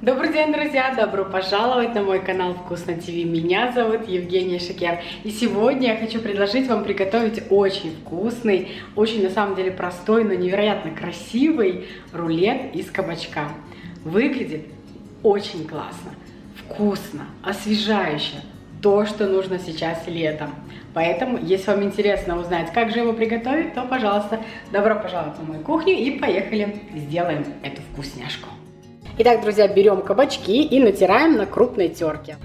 Добрый день, друзья! Добро пожаловать на мой канал Вкусно ТВ. Меня зовут Евгения Шекер. И сегодня я хочу предложить вам приготовить очень вкусный, очень на самом деле простой, но невероятно красивый рулет из кабачка. Выглядит очень классно, вкусно, освежающе. То, что нужно сейчас летом. Поэтому, если вам интересно узнать, как же его приготовить, то, пожалуйста, добро пожаловать на мою кухню и поехали сделаем эту вкусняшку. Итак, друзья, берем кабачки и натираем на крупной терке.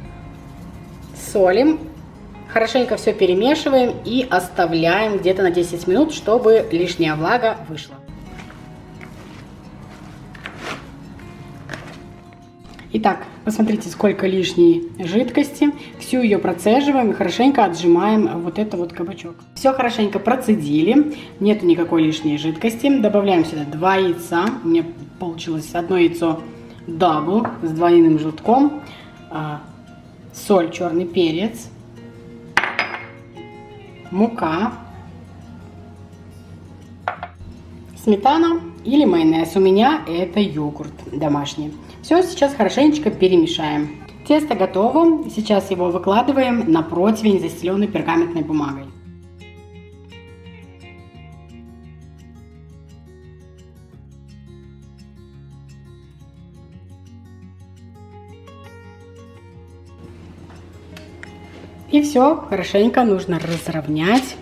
Солим, хорошенько все перемешиваем и оставляем где-то на 10 минут, чтобы лишняя влага вышла. Итак, посмотрите, сколько лишней жидкости. Всю ее процеживаем и хорошенько отжимаем вот это вот кабачок. Все хорошенько процедили, нету никакой лишней жидкости. Добавляем сюда 2 яйца. У меня получилось одно яйцо дабл с двойным желтком, соль, черный перец, мука, сметана или майонез. У меня это йогурт домашний. Все сейчас хорошенечко перемешаем. Тесто готово. Сейчас его выкладываем на противень, застеленный пергаментной бумагой. И все хорошенько нужно разровнять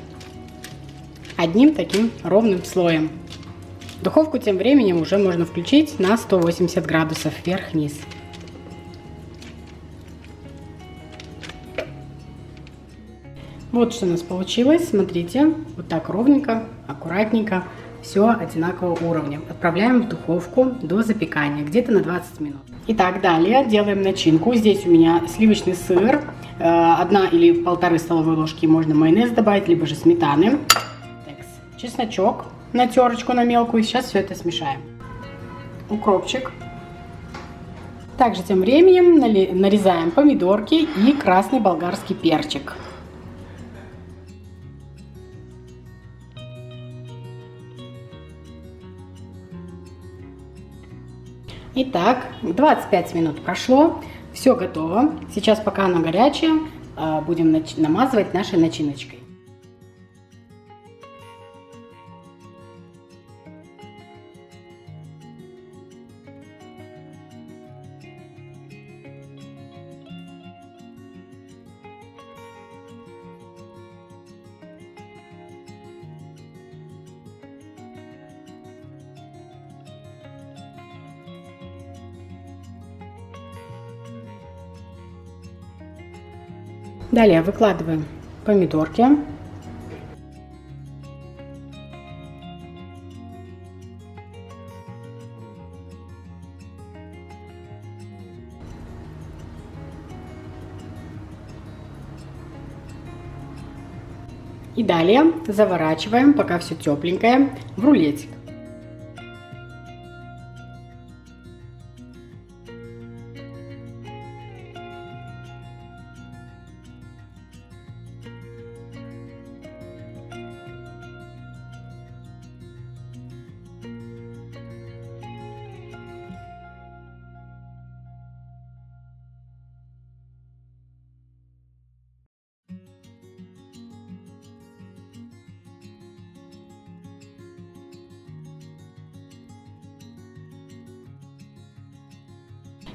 одним таким ровным слоем. Духовку тем временем уже можно включить на 180 градусов вверх-вниз. Вот что у нас получилось. Смотрите, вот так ровненько, аккуратненько, все одинакового уровня. Отправляем в духовку до запекания, где-то на 20 минут. Итак, далее делаем начинку. Здесь у меня сливочный сыр, 1 или 1,5 столовые ложки можно майонез добавить, либо же сметаны. Чесночок на терочку, на мелкую. Сейчас все это смешаем. Укропчик. Также тем временем нарезаем помидорки и красный болгарский перчик. Итак, 25 минут прошло, все готово. Сейчас, пока оно горячее, будем намазывать нашей начиночкой. Далее выкладываем помидорки. И далее заворачиваем, пока все тепленькое, в рулетик.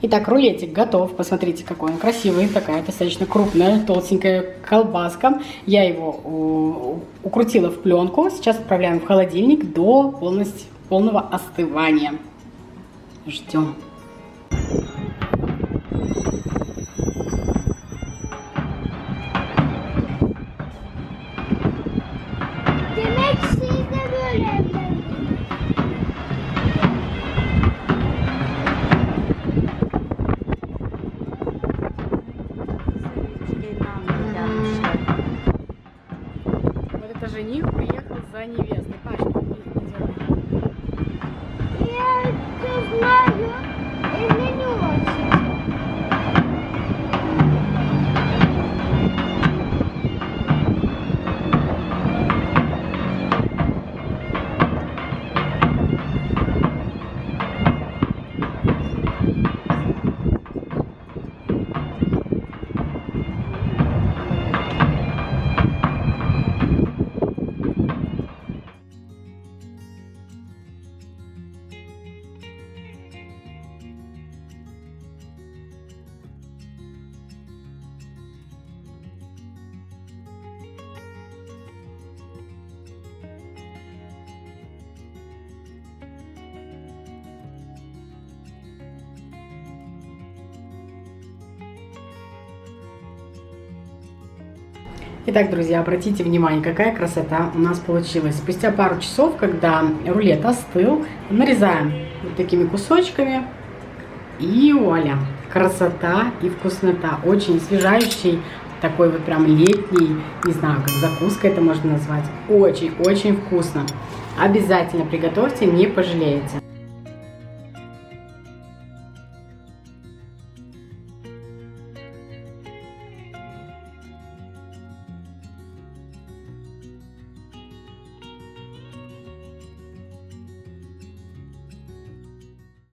Итак, рулетик готов. Посмотрите, какой он красивый. Такая достаточно крупная, толстенькая колбаска. Я его укрутила в пленку. Сейчас отправляем в холодильник до полного остывания. Ждем. Жених приехал за невестой. Паш, я это знаю, и мне не очень. Итак, друзья, обратите внимание, какая красота у нас получилась. Спустя пару часов, когда рулет остыл, нарезаем вот такими кусочками. И вуаля! Красота и вкуснота. Очень освежающий, такой вот прям летний, не знаю, как закуска это можно назвать. Очень-очень вкусно. Обязательно приготовьте, не пожалеете.